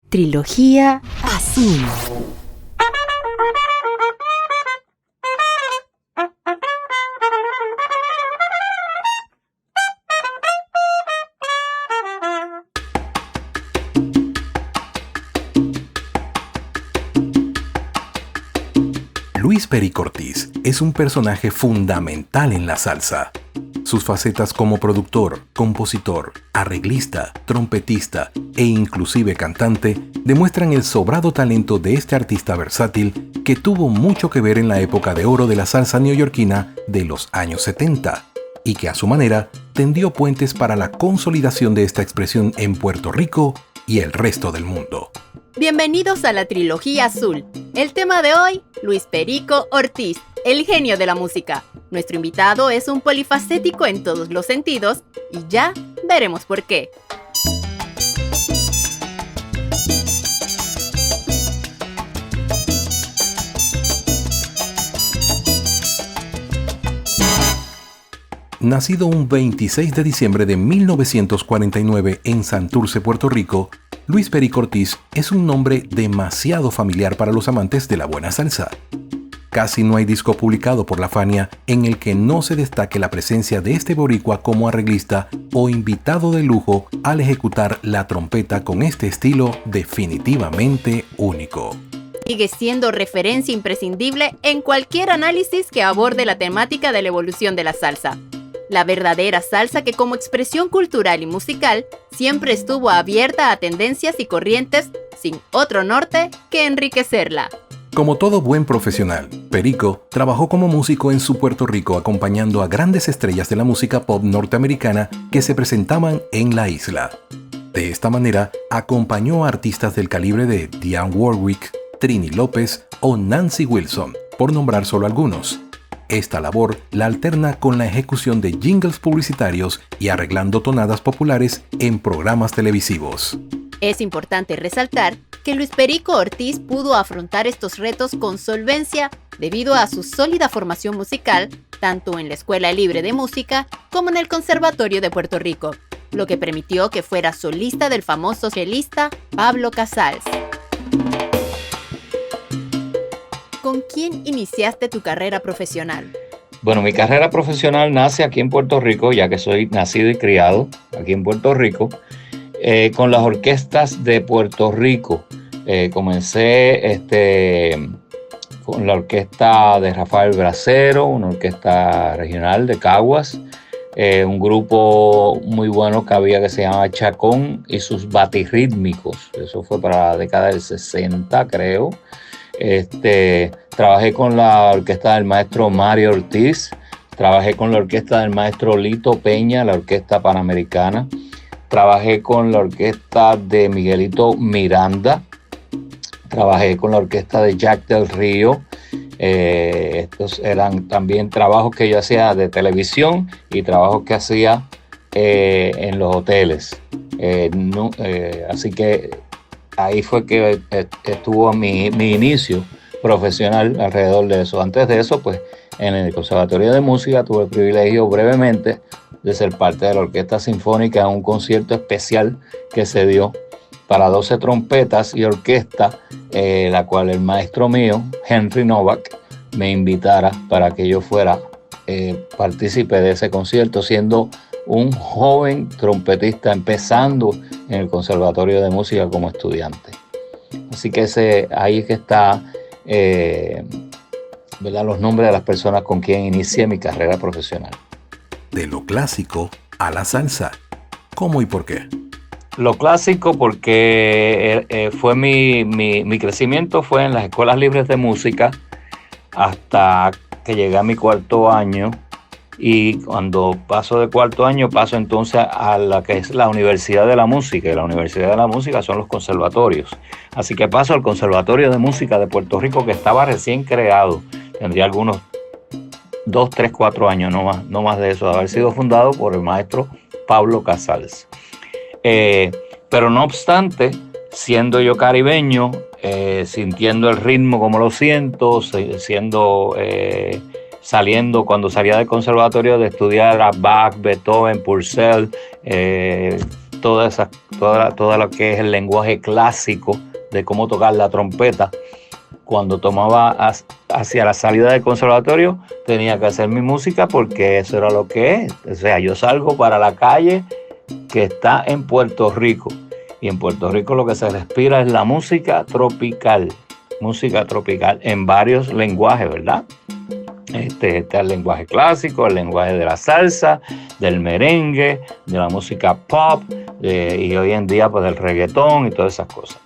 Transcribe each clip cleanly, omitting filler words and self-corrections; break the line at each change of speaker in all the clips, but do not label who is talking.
Trilogía Azul.
Luis Perico Ortiz es un personaje fundamental en la salsa. Sus facetas como productor, compositor, arreglista, trompetista e inclusive cantante demuestran el sobrado talento de este artista versátil que tuvo mucho que ver en la época de oro de la salsa neoyorquina de los años 70 y que a su manera tendió puentes para la consolidación de esta expresión en Puerto Rico y el resto del mundo.
Bienvenidos a la Trilogía Azul. El tema de hoy, Luis Perico Ortiz, el genio de la música. Nuestro invitado es un polifacético en todos los sentidos y ya veremos por qué.
Nacido un 26 de diciembre de 1949 en Santurce, Puerto Rico, Luis Perico Ortiz es un nombre demasiado familiar para los amantes de la buena salsa. Casi no hay disco publicado por la Fania en el que no se destaque la presencia de este boricua como arreglista o invitado de lujo al ejecutar la trompeta con este estilo definitivamente único.
Sigue siendo referencia imprescindible en cualquier análisis que aborde la temática de la evolución de la salsa. La verdadera salsa que como expresión cultural y musical siempre estuvo abierta a tendencias y corrientes sin otro norte que enriquecerla.
Como todo buen profesional, Perico trabajó como músico en su Puerto Rico acompañando a grandes estrellas de la música pop norteamericana que se presentaban en la isla. De esta manera, acompañó a artistas del calibre de Dionne Warwick, Trini López o Nancy Wilson, por nombrar solo algunos. Esta labor la alterna con la ejecución de jingles publicitarios y arreglando tonadas populares en programas televisivos.
Es importante resaltar que Luis Perico Ortiz pudo afrontar estos retos con solvencia debido a su sólida formación musical, tanto en la Escuela Libre de Música como en el Conservatorio de Puerto Rico, lo que permitió que fuera solista del famoso chelista Pablo Casals. ¿Con quién iniciaste tu carrera profesional?
Bueno, mi carrera profesional nace aquí en Puerto Rico, ya que soy nacido y criado aquí en Puerto Rico, con las orquestas de Puerto Rico. Comencé con la orquesta de Rafael Bracero, una orquesta regional de Caguas, un grupo muy bueno que había que se llamaba Chacón y sus batirrítmicos. Eso fue para la década del 60, creo. Trabajé con la orquesta del maestro Mario Ortiz, trabajé con la orquesta del maestro Lito Peña, la orquesta panamericana, trabajé con la orquesta de Miguelito Miranda, trabajé con la orquesta de Jack del Río. Estos eran también trabajos que yo hacía de televisión y trabajos que hacía en los hoteles. Así que ahí fue que estuvo mi inicio profesional alrededor de eso. Antes de eso, pues en el Conservatorio de Música tuve el privilegio brevemente de ser parte de la Orquesta Sinfónica en un concierto especial que se dio para 12 trompetas y orquesta, la cual el maestro mío, Henry Novak, me invitara para que yo fuera partícipe de ese concierto, siendo un joven trompetista empezando en el Conservatorio de Música como estudiante. Así que ahí es que está los nombres de las personas con quien inicié mi carrera profesional.
De lo clásico a la salsa. ¿Cómo y por qué?
Lo clásico porque fue mi crecimiento fue en las escuelas libres de música hasta que llegué a mi cuarto año. Y cuando paso de cuarto año, paso entonces a la que es la Universidad de la Música. Y la Universidad de la Música son los conservatorios. Así que paso al Conservatorio de Música de Puerto Rico, que estaba recién creado. Tendría algunos 2, 3, 4 años, no más de eso, de haber sido fundado por el maestro Pablo Casals. Pero no obstante, siendo yo caribeño, sintiendo el ritmo como lo siento, cuando salía del conservatorio de estudiar a Bach, Beethoven, Purcell, toda lo que es el lenguaje clásico de cómo tocar la trompeta. Cuando tomaba hacia la salida del conservatorio, tenía que hacer mi música porque eso era lo que es. O sea, yo salgo para la calle que está en Puerto Rico. Y en Puerto Rico lo que se respira es la música tropical en varios lenguajes, ¿verdad? Está el lenguaje clásico, el lenguaje de la salsa, del merengue, de la música pop, y hoy en día pues del reggaetón y todas esas cosas.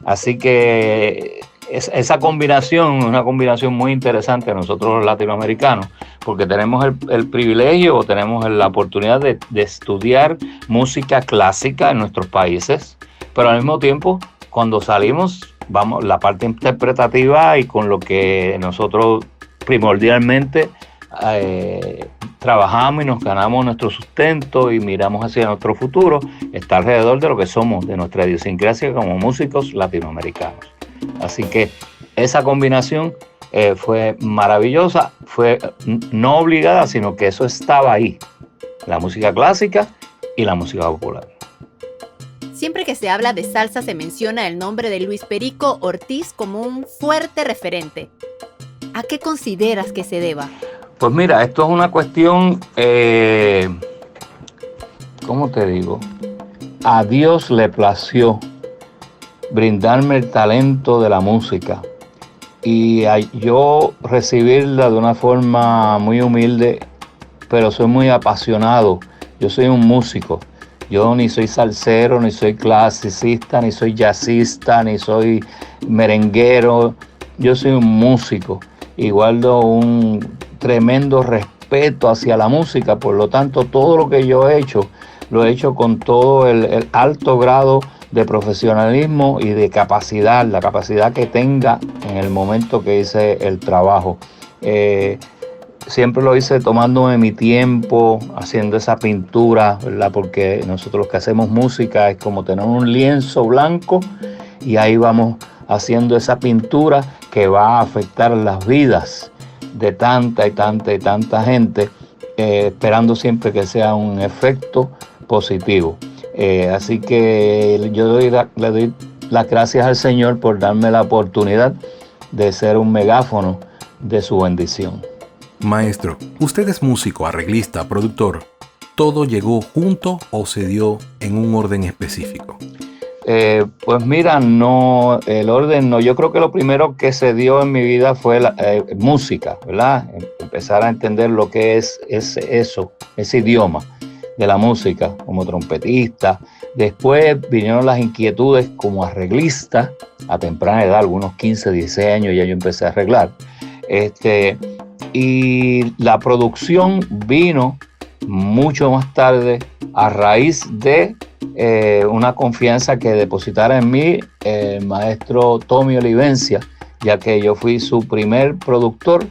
Así que esa combinación es una combinación muy interesante a nosotros los latinoamericanos, porque tenemos el privilegio o tenemos la oportunidad de estudiar música clásica en nuestros países, pero al mismo tiempo cuando salimos vamos la parte interpretativa y con lo que nosotros primordialmente trabajamos y nos ganamos nuestro sustento y miramos hacia nuestro futuro, está alrededor de lo que somos, de nuestra idiosincrasia como músicos latinoamericanos. Así que esa combinación fue maravillosa, fue no obligada, sino que eso estaba ahí, la música clásica y la música popular.
Siempre que se habla de salsa se menciona el nombre de Luis Perico Ortiz como un fuerte referente. ¿A qué consideras que se deba?
Pues mira, esto es una cuestión, ¿cómo te digo? A Dios le plació brindarme el talento de la música y yo recibirla de una forma muy humilde, pero soy muy apasionado. Yo soy un músico. Yo ni soy salsero, ni soy clasicista, ni soy jazzista, ni soy merenguero. Yo soy un músico y guardo un tremendo respeto hacia la música. Por lo tanto, todo lo que yo he hecho, lo he hecho con todo el alto grado de profesionalismo y de capacidad, la capacidad que tenga en el momento que hice el trabajo. Siempre lo hice tomándome mi tiempo, haciendo esa pintura, ¿verdad? Porque nosotros los que hacemos música es como tener un lienzo blanco y ahí vamos haciendo esa pintura que va a afectar las vidas de tanta y tanta y tanta gente, esperando siempre que sea un efecto positivo. Así que yo le doy las gracias al Señor por darme la oportunidad de ser un megáfono de su bendición.
Maestro, usted es músico, arreglista, productor. ¿Todo llegó junto o se dio en un orden específico?
Pues mira, no, el orden no. Yo creo que lo primero que se dio en mi vida fue la música, ¿verdad? Empezar a entender lo que es ese idioma de la música como trompetista. Después vinieron las inquietudes como arreglista a temprana edad, algunos 15, 16 años ya yo empecé a arreglar. Y la producción vino mucho más tarde a raíz de una confianza que depositara en mí el maestro Tommy Olivencia, ya que yo fui su primer productor,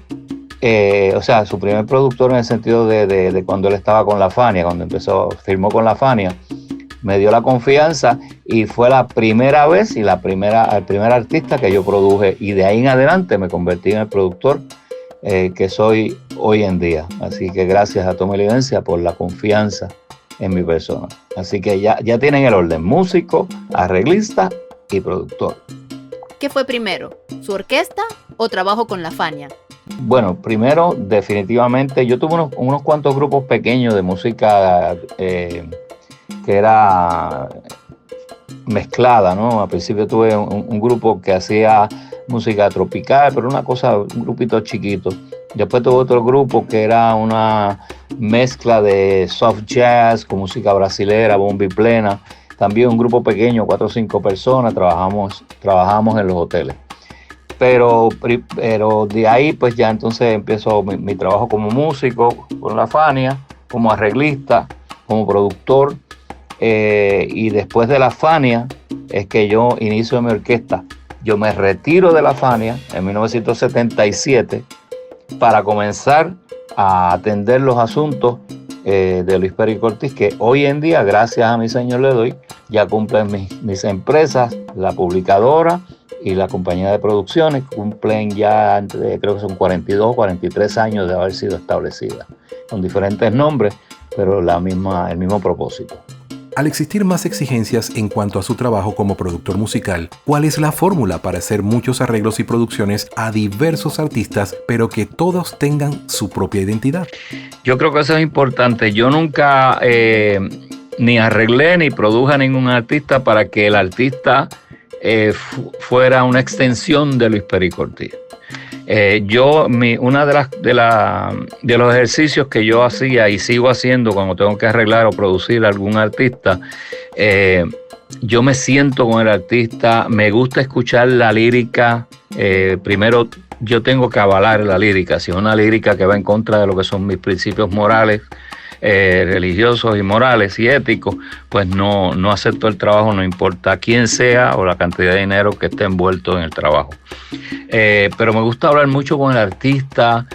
su primer productor en el sentido de cuando él estaba con la Fania, cuando firmó con la Fania, me dio la confianza y fue la primera vez y el primer artista que yo produje, y de ahí en adelante me convertí en el productor que soy hoy en día. Así que gracias a Tommy Olivencia por la confianza en mi persona. Así que ya tienen el orden: músico, arreglista y productor.
¿Qué fue primero, su orquesta o trabajo con la Fania?
Bueno, primero definitivamente yo tuve unos cuantos grupos pequeños de música que era mezclada, ¿no? Al principio tuve un grupo que hacía música tropical, pero un grupito chiquito. Después tuve otro grupo que era una mezcla de soft jazz con música brasilera, bomba y plena. También un grupo pequeño, 4 o 5 personas, trabajamos en los hoteles. Pero de ahí pues ya entonces empiezo mi trabajo como músico con la Fania, como arreglista, como productor. Y después de la Fania es que yo inicio mi orquesta. Yo me retiro de la Fania en 1977 para comenzar a atender los asuntos de Luis Perico Ortiz, que hoy en día, gracias a mi Señor le doy, ya cumplen mis empresas, la publicadora y la compañía de producciones, cumplen ya, creo que son 42 o 43 años de haber sido establecidas, con diferentes nombres, pero el mismo propósito.
Al existir más exigencias en cuanto a su trabajo como productor musical, ¿cuál es la fórmula para hacer muchos arreglos y producciones a diversos artistas, pero que todos tengan su propia identidad?
Yo creo que eso es importante. Yo nunca ni arreglé ni produje a ningún artista para que el artista fuera una extensión de Luis Perico Ortiz. Una de los ejercicios que yo hacía y sigo haciendo cuando tengo que arreglar o producir a algún artista, yo me siento con el artista, me gusta escuchar la lírica. Primero yo tengo que avalar la lírica. Si es una lírica que va en contra de lo que son mis principios morales, religiosos y morales y éticos, pues no acepto el trabajo, no importa quién sea o la cantidad de dinero que esté envuelto en el trabajo. Pero me gusta hablar mucho con el artista,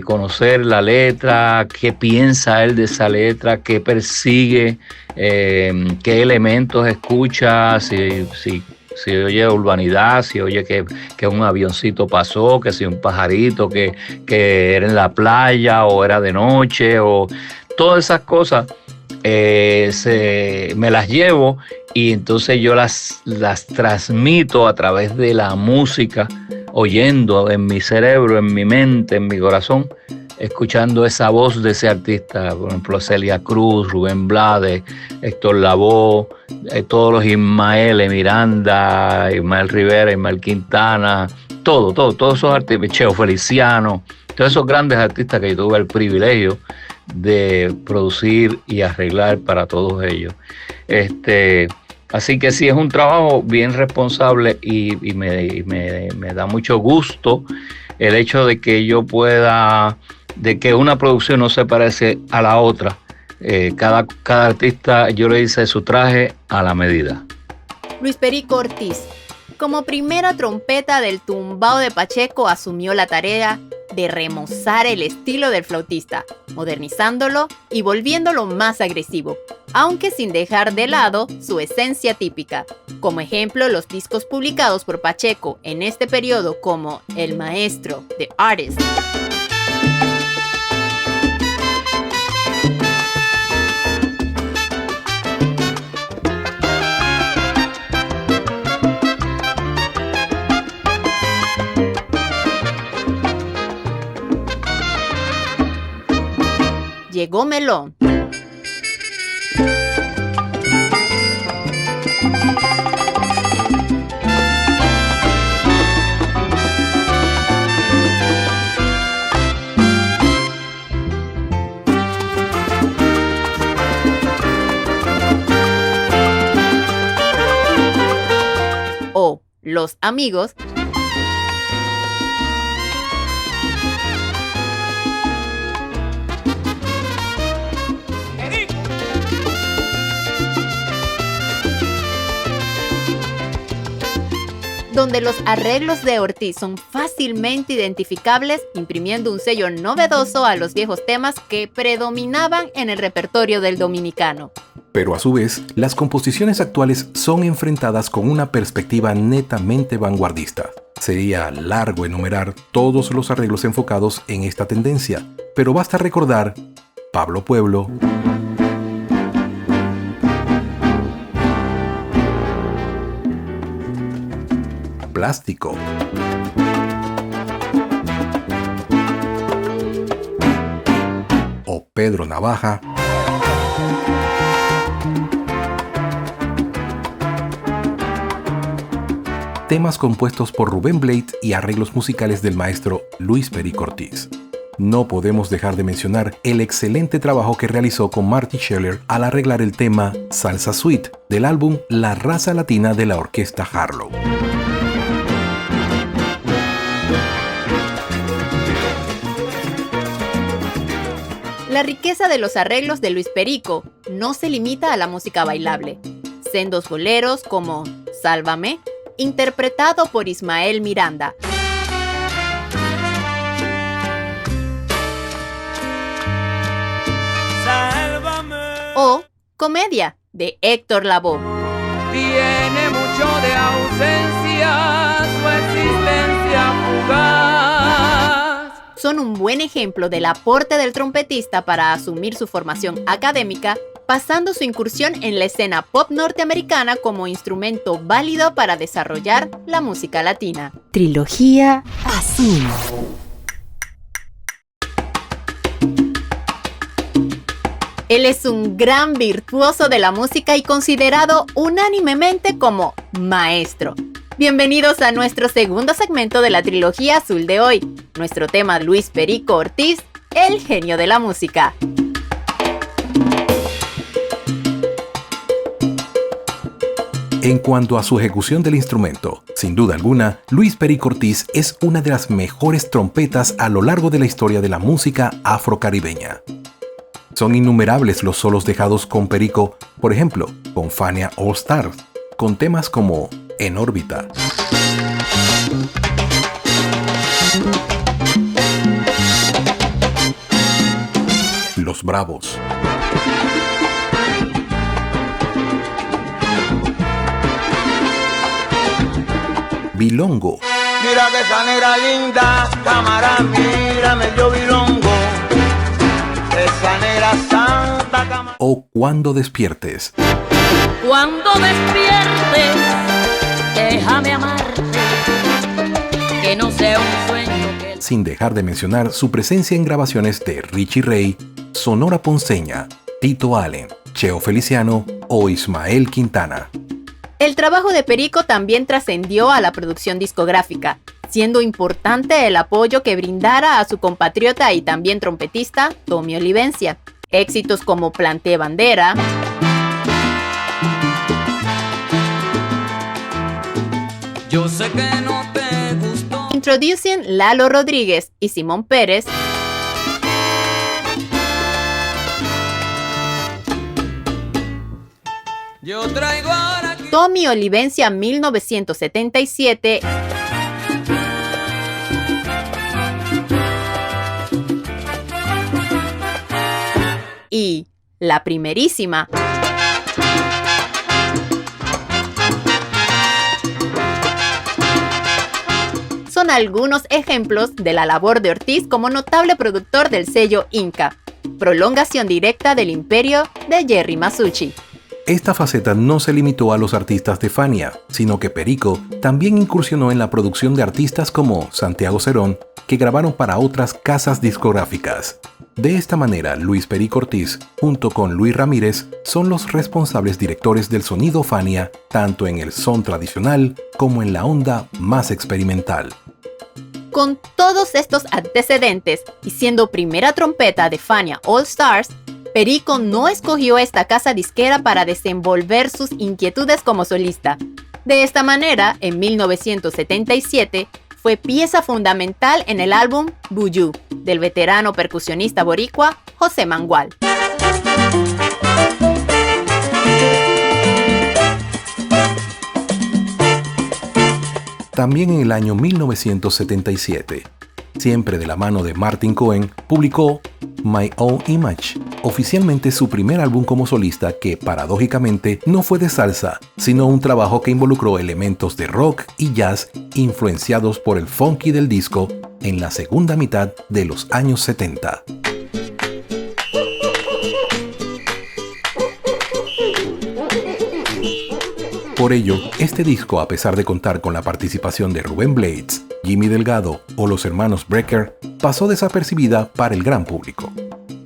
conocer la letra, qué piensa él de esa letra, qué persigue, qué elementos escucha, si oye urbanidad, si oye que un avioncito pasó, que si un pajarito, que era en la playa o era de noche, o todas esas cosas me las llevo y entonces yo las transmito a través de la música, oyendo en mi cerebro, en mi mente, en mi corazón, escuchando esa voz de ese artista, por ejemplo Celia Cruz, Rubén Blades, Héctor Lavoe, todos los Ismael Miranda, Ismael Rivera, Ismael Quintana, todos esos artistas, Cheo Feliciano, todos esos grandes artistas que yo tuve el privilegio de producir y arreglar para todos ellos. Así que sí, es un trabajo bien responsable y me da mucho gusto el hecho de que de que una producción no se parece a la otra. Cada artista, yo le hice su traje a la medida.
Luis Perico Ortiz, como primera trompeta del tumbao de Pacheco, asumió la tarea de remozar el estilo del flautista, modernizándolo y volviéndolo más agresivo, aunque sin dejar de lado su esencia típica. Como ejemplo, los discos publicados por Pacheco en este periodo como El Maestro, The Artist. Llegó Melón. O Los Amigos. Donde los arreglos de Ortiz son fácilmente identificables, imprimiendo un sello novedoso a los viejos temas que predominaban en el repertorio del dominicano.
Pero a su vez, las composiciones actuales son enfrentadas con una perspectiva netamente vanguardista. Sería largo enumerar todos los arreglos enfocados en esta tendencia, pero basta recordar Pablo Pueblo, Plástico, o Pedro Navaja, temas compuestos por Rubén Blades y arreglos musicales del maestro Luis Perico Ortiz. No podemos dejar de mencionar el excelente trabajo que realizó con Marty Scheller al arreglar el tema Salsa Suite del álbum La Raza Latina de la orquesta Harlow.
La riqueza de los arreglos de Luis Perico no se limita a la música bailable. Sendos boleros como Sálvame, interpretado por Ismael Miranda.
Sálvame.
O Comedia, de Héctor Lavoe.
Tiene mucho de ausencia, su existencia fugaz.
Son un buen ejemplo del aporte del trompetista para asumir su formación académica pasando su incursión en la escena pop norteamericana como instrumento válido para desarrollar la música latina. Trilogía Azul. Él es un gran virtuoso de la música y considerado unánimemente como maestro. Bienvenidos a nuestro segundo segmento de la Trilogía Azul de hoy. Nuestro tema, Luis Perico Ortiz, el genio de la música.
En cuanto a su ejecución del instrumento, sin duda alguna, Luis Perico Ortiz es una de las mejores trompetas a lo largo de la historia de la música afrocaribeña. Son innumerables los solos dejados con Perico, por ejemplo, con Fania All Stars, con temas como En órbita, Los Bravos, Bilongo,
Mira que esa negra linda, cámara, mírame yo bilongo. Esa negra santa cámara.
o Cuando despiertes.
Cuando despiertes, déjame amarte, que no sea un sueño que...
Sin dejar de mencionar su presencia en grabaciones de Richie Ray, Sonora Ponceña, Tito Allen, Cheo Feliciano o Ismael Quintana.
El trabajo de Perico también trascendió a la producción discográfica, siendo importante el apoyo que brindara a su compatriota y también trompetista, Tommy Olivencia. Éxitos como Planté Bandera,
Yo sé que no te gustó.
Introducing Lalo Rodríguez y Simón Pérez,
Yo traigo ahora aquí.
Tommy Olivencia 1977 y La Primerísima. Son algunos ejemplos de la labor de Ortiz como notable productor del sello Inca, prolongación directa del imperio de Jerry Masucci.
Esta faceta no se limitó a los artistas de Fania, sino que Perico también incursionó en la producción de artistas como Santiago Cerón, que grabaron para otras casas discográficas. De esta manera, Luis Perico Ortiz, junto con Luis Ramírez, son los responsables directores del sonido Fania, tanto en el son tradicional como en la onda más experimental.
Con todos estos antecedentes y siendo primera trompeta de Fania All Stars, Perico no escogió esta casa disquera para desenvolver sus inquietudes como solista. De esta manera, en 1977, fue pieza fundamental en el álbum Buju, del veterano percusionista boricua José Mangual.
También en el año 1977, siempre de la mano de Martin Cohen, publicó My Own Image, oficialmente su primer álbum como solista que, paradójicamente, no fue de salsa, sino un trabajo que involucró elementos de rock y jazz influenciados por el funky del disco en la segunda mitad de los años 70. Por ello, este disco, a pesar de contar con la participación de Rubén Blades, Jimmy Delgado o los hermanos Brecker, pasó desapercibida para el gran público,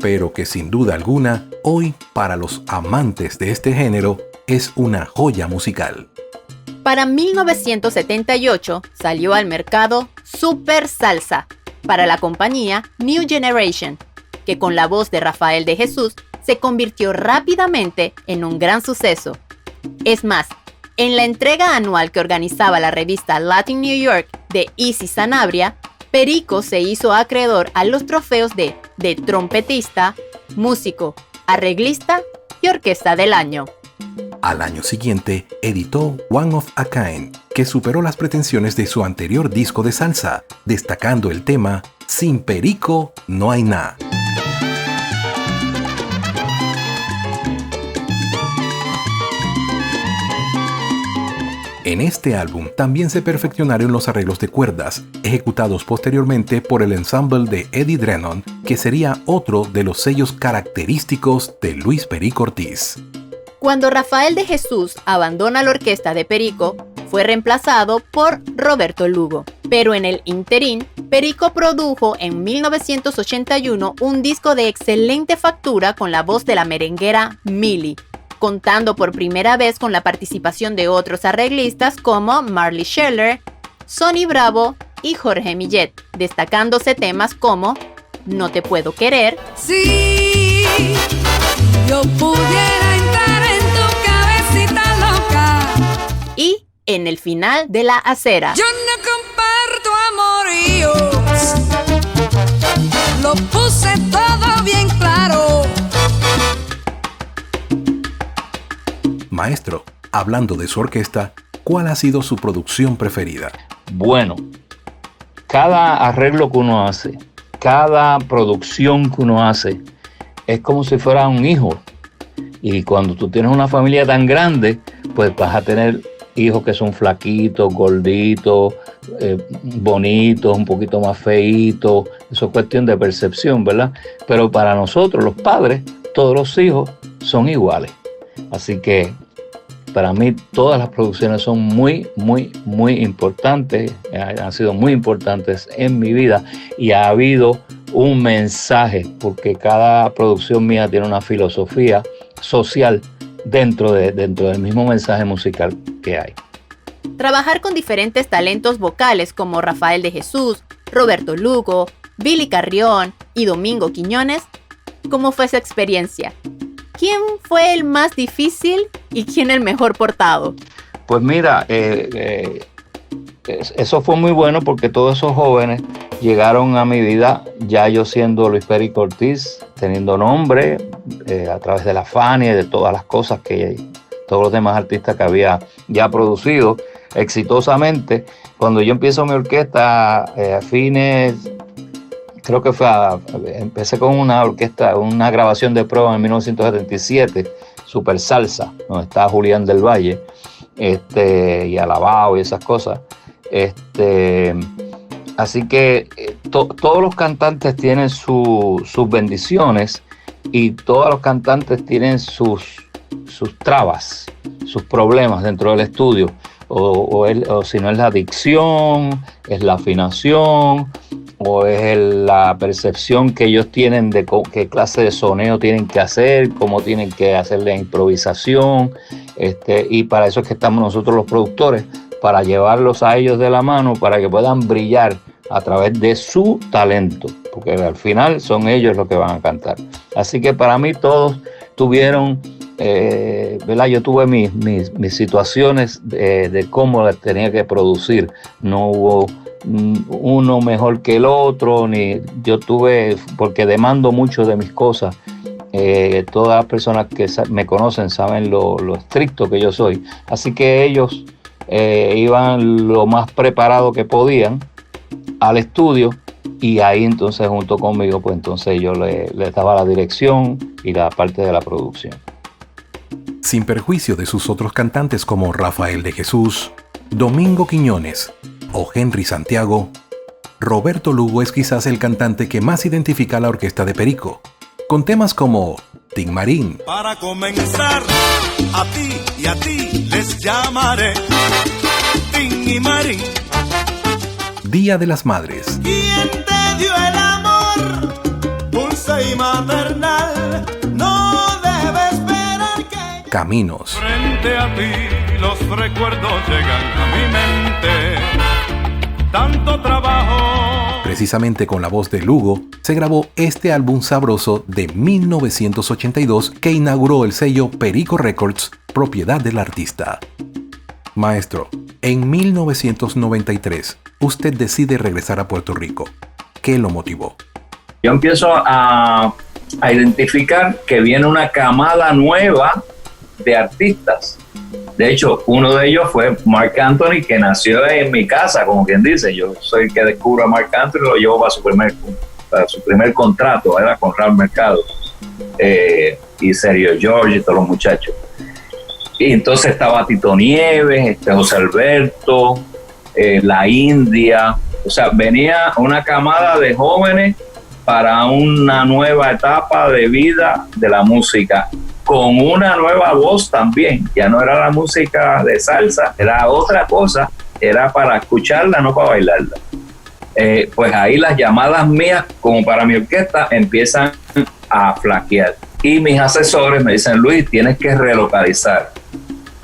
pero que sin duda alguna, hoy, para los amantes de este género, es una joya musical.
Para 1978 salió al mercado Super Salsa, para la compañía New Generation, que con la voz de Rafael de Jesús se convirtió rápidamente en un gran suceso. Es más, en la entrega anual que organizaba la revista Latin New York de Easy Sanabria, Perico se hizo acreedor a los trofeos de trompetista, músico, arreglista y orquesta del año.
Al año siguiente, editó One of a Kind, que superó las pretensiones de su anterior disco de salsa, destacando el tema Sin Perico no hay nada. En este álbum también se perfeccionaron los arreglos de cuerdas, ejecutados posteriormente por el ensemble de Eddie Drennan, que sería otro de los sellos característicos de Luis Perico Ortiz.
Cuando Rafael de Jesús abandona la orquesta de Perico, fue reemplazado por Roberto Lugo. Pero en el interín, Perico produjo en 1981 un disco de excelente factura con la voz de la merenguera Milly, contando por primera vez con la participación de otros arreglistas como Marley Sheller, Sonny Bravo y Jorge Millet, destacándose temas como No te puedo querer,
Si yo pudiera entrar en tu cabecita loca,
y En el final de la acera.
yo no comparto amoríos, lo puse todo bien claro.
Maestro, hablando de su orquesta, ¿cuál ha sido su producción preferida?
Bueno, cada arreglo que uno hace, cada producción que uno hace, es como si fuera un hijo. Y cuando tú tienes una familia tan grande, pues vas a tener hijos que son flaquitos, gorditos, bonitos, un poquito más feitos. Eso es cuestión de percepción, ¿verdad? Pero para nosotros, los padres, todos los hijos son iguales. Así que para mí todas las producciones son muy importantes, han sido muy importantes en mi vida, y ha habido un mensaje, porque cada producción mía tiene una filosofía social dentro del mismo mensaje musical que hay.
Trabajar con diferentes talentos vocales como Rafael de Jesús, Roberto Lugo, Billy Carrión y Domingo Quiñones, ¿cómo fue esa experiencia? ¿Quién fue el más difícil y quién el mejor portado?
Pues mira, eso fue muy bueno porque todos esos jóvenes llegaron a mi vida ya yo siendo Luis Perico Ortiz, teniendo nombre a través de la Fania y de todas las cosas que todos los demás artistas que había ya producido exitosamente. Cuando yo empiezo mi orquesta a fines... Creo que empecé con una orquesta, una grabación de prueba en 1977, Super Salsa, donde estaba Julián del Valle, y Alabao y esas cosas. Así que todos los cantantes tienen sus bendiciones y todos los cantantes tienen sus trabas, sus problemas dentro del estudio. O si no es la dicción, es la afinación, o es la percepción que ellos tienen de qué clase de soneo tienen que hacer, cómo tienen que hacer la improvisación, y para eso es que estamos nosotros los productores, para llevarlos a ellos de la mano, para que puedan brillar a través de su talento, porque al final son ellos los que van a cantar. Así que para mí todos tuvieron, ¿verdad? Yo tuve mis situaciones de cómo las tenía que producir. No hubo uno mejor que el otro, ni yo tuve, porque demando mucho de mis cosas. Todas las personas que me conocen saben lo estricto que yo soy. Así que ellos iban lo más preparado que podían al estudio, y ahí entonces junto conmigo, pues entonces yo les daba la dirección y la parte de la producción.
Sin perjuicio de sus otros cantantes como Rafael de Jesús, Domingo Quiñones o Henry Santiago, Roberto Lugo es quizás el cantante que más identifica a la orquesta de Perico, con temas como Tin Marín.
Para comenzar, a ti y a ti les llamaré Tin y Marín.
Día de las Madres.
¿Quién te dio el amor dulce y maternal? No debes esperar que...
Caminos.
Frente a ti los recuerdos llegan a mi mente. Tanto trabajo.
Precisamente con la voz de Lugo se grabó este álbum sabroso de 1982 que inauguró el sello Perico Records, propiedad del artista. Maestro, en 1993, usted decide regresar a Puerto Rico. ¿Qué lo motivó?
Yo empiezo a identificar que viene una camada nueva de artistas. De hecho, uno de ellos fue Marc Anthony, que nació en mi casa, como quien dice. Yo soy el que descubro a Marc Anthony y lo llevo para su primer contrato, era con Raúl Mercado, y Sergio George y todos los muchachos. Y entonces estaba Tito Nieves, José Alberto, La India. O sea, venía una camada de jóvenes para una nueva etapa de vida de la música, con una nueva voz también. Ya no era la música de salsa, era otra cosa, era para escucharla, no para bailarla. Pues ahí las llamadas mías, como para mi orquesta, empiezan a flaquear. Y mis asesores me dicen, Luis, tienes que relocalizar,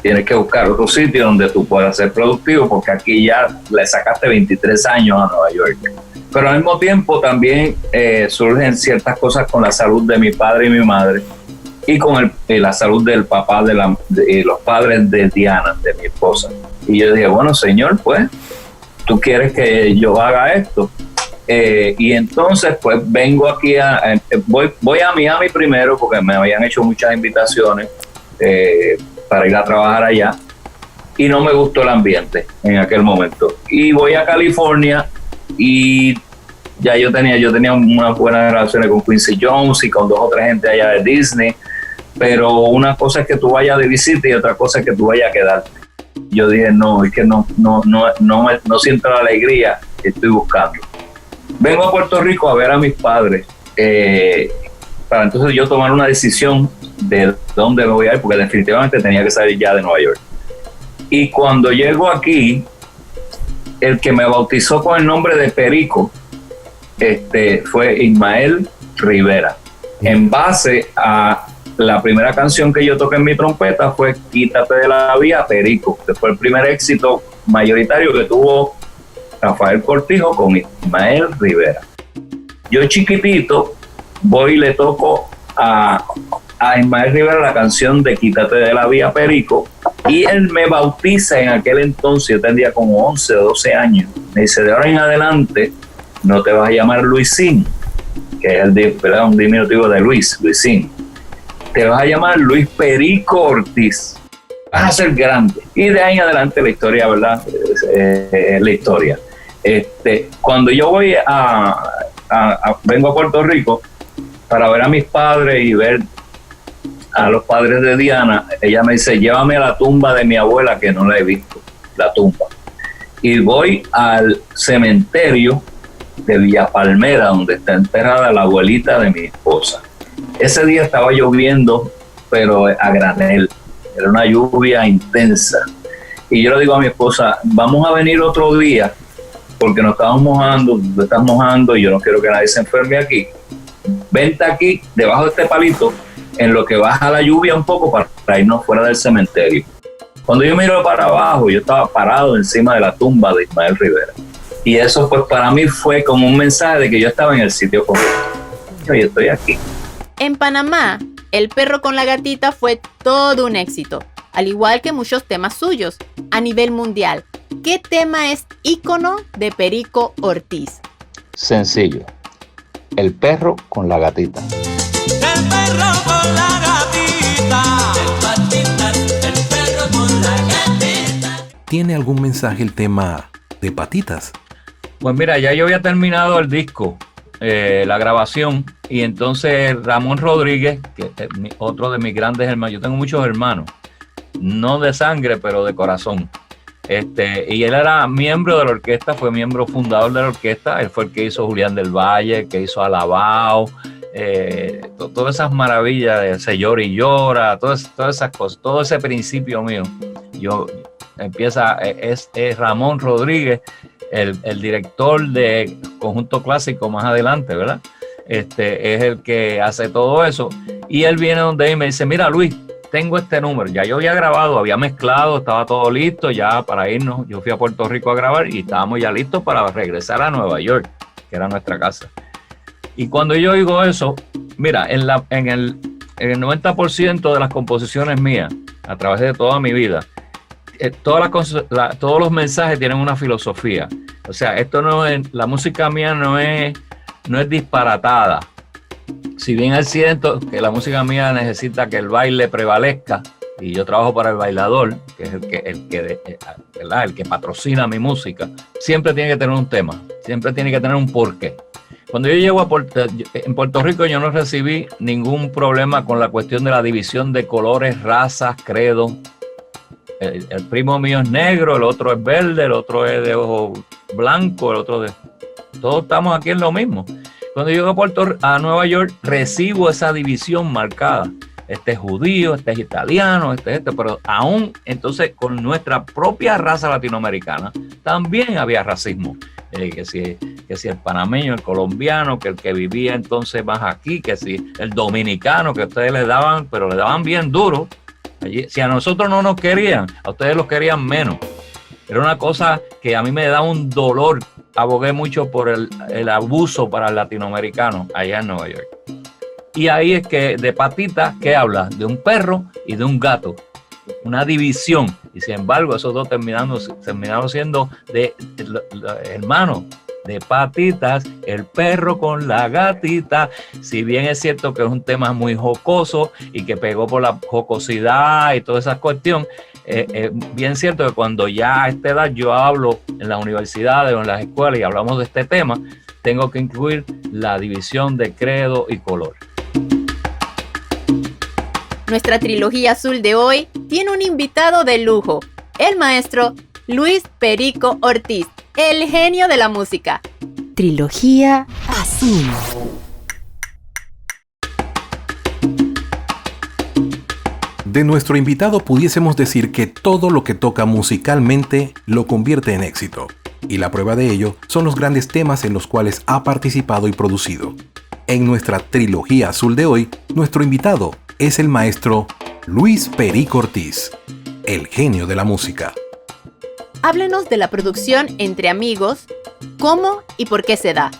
tienes que buscar otro sitio donde tú puedas ser productivo, porque aquí ya le sacaste 23 años a Nueva York. Pero al mismo tiempo también surgen ciertas cosas con la salud de mi padre y mi madre, y con la salud del papá de los padres de Diana, de mi esposa. Y yo dije, bueno, señor, pues, tú quieres que yo haga esto. Y entonces, pues, vengo aquí, voy a Miami primero, porque me habían hecho muchas invitaciones para ir a trabajar allá, y no me gustó el ambiente en aquel momento. Y voy a California, y ya yo tenía unas buenas relaciones con Quincy Jones y con 2 o 3 gente allá de Disney, pero una cosa es que tú vayas de visita y otra cosa es que tú vayas a quedarte. Yo dije, no, es que no siento la alegría que estoy buscando. Vengo a Puerto Rico a ver a mis padres, para entonces yo tomar una decisión de dónde me voy a ir, porque definitivamente tenía que salir ya de Nueva York. Y cuando llego aquí, el que me bautizó con el nombre de Perico fue Ismael Rivera, en base a la primera canción que yo toqué en mi trompeta fue Quítate de la Vía, Perico, que fue el primer éxito mayoritario que tuvo Rafael Cortijo con Ismael Rivera. Yo chiquitito voy y le toco a Ismael Rivera la canción de Quítate de la Vía, Perico, y él me bautiza en aquel entonces, yo tendría como 11 o 12 años. Me dice, de ahora en adelante no te vas a llamar Luisín, que es un diminutivo de Luisín. Te vas a llamar Luis Perico Ortiz. Vas a ser grande. Y de ahí en adelante la historia, ¿verdad? Es la historia. Cuando yo voy vengo a Puerto Rico para ver a mis padres y ver a los padres de Diana, ella me dice, llévame a la tumba de mi abuela, que no la he visto, la tumba. Y voy al cementerio de Villa Palmera, donde está enterrada la abuelita de mi esposa. Ese día estaba lloviendo, pero a granel. Era una lluvia intensa. Y yo le digo a mi esposa, vamos a venir otro día, porque nos estamos mojando, tú estás mojando y yo no quiero que nadie se enferme aquí. Vente aquí, debajo de este palito, en lo que baja la lluvia un poco para irnos fuera del cementerio. Cuando yo miro para abajo, yo estaba parado encima de la tumba de Ismael Rivera. Y eso pues para mí fue como un mensaje de que yo estaba en el sitio correcto. Yo estoy aquí.
En Panamá, El perro con la gatita fue todo un éxito, al igual que muchos temas suyos, a nivel mundial. ¿Qué tema es ícono de Perico Ortiz?
Sencillo. El perro con la gatita.
El perro con la gatita. El perro con la gatita.
¿Tiene algún mensaje el tema de Patitas?
Pues mira, ya yo había terminado el disco, la grabación, y entonces Ramón Rodríguez, que es otro de mis grandes hermanos, yo tengo muchos hermanos, no de sangre, pero de corazón. Y él era miembro de la orquesta, fue miembro fundador de la orquesta. Él fue el que hizo Julián del Valle, que hizo Alabao, todas esas maravillas de Se Llora y Llora, todas esas cosas, todo ese principio mío. Es Ramón Rodríguez, el director de Conjunto Clásico más adelante, ¿verdad? Es el que hace todo eso. Y él viene donde él y me dice, mira Luis, tengo este número, ya yo había grabado, había mezclado, estaba todo listo ya para irnos. Yo fui a Puerto Rico a grabar y estábamos ya listos para regresar a Nueva York, que era nuestra casa. Y cuando yo oigo eso, mira, en el 90% de las composiciones mías, a través de toda mi vida, todos los mensajes tienen una filosofía. O sea, la música mía no es disparatada. Si bien es cierto que la música mía necesita que el baile prevalezca, y yo trabajo para el bailador, que es el que patrocina mi música, siempre tiene que tener un tema, siempre tiene que tener un porqué. Cuando yo llego en Puerto Rico, yo no recibí ningún problema con la cuestión de la división de colores, razas, credos. el primo mío es negro, el otro es verde, el otro es de ojo blanco, el otro de... Todos estamos aquí en lo mismo. Cuando llego a Nueva York, recibo esa división marcada. Este es judío, este es italiano, pero aún entonces con nuestra propia raza latinoamericana también había racismo. Que si el panameño, el colombiano, que el que vivía entonces más aquí, que si el dominicano, que ustedes le daban, pero le daban bien duro. Allí, si a nosotros no nos querían, a ustedes los querían menos. Era una cosa que a mí me da un dolor. Abogué mucho por el abuso para el latinoamericano allá en Nueva York. Y ahí es que de Patitas, ¿qué habla? De un perro y de un gato. Una división. Y sin embargo, esos dos terminaron siendo de hermanos. De Patitas, el perro con la gatita. Si bien es cierto que es un tema muy jocoso y que pegó por la jocosidad y toda esa cuestión, bien cierto que cuando ya a esta edad yo hablo en las universidades o en las escuelas y hablamos de este tema, tengo que incluir la división de credo y color.
Nuestra trilogía azul de hoy tiene un invitado de lujo, el maestro Luis Perico Ortiz, el genio de la música. Trilogía azul.
De nuestro invitado pudiésemos decir que todo lo que toca musicalmente lo convierte en éxito. Y la prueba de ello son los grandes temas en los cuales ha participado y producido. En nuestra trilogía azul de hoy, nuestro invitado es el maestro Luis Perico Ortiz, el genio de la música.
Háblenos de la producción entre amigos, cómo y por qué se da.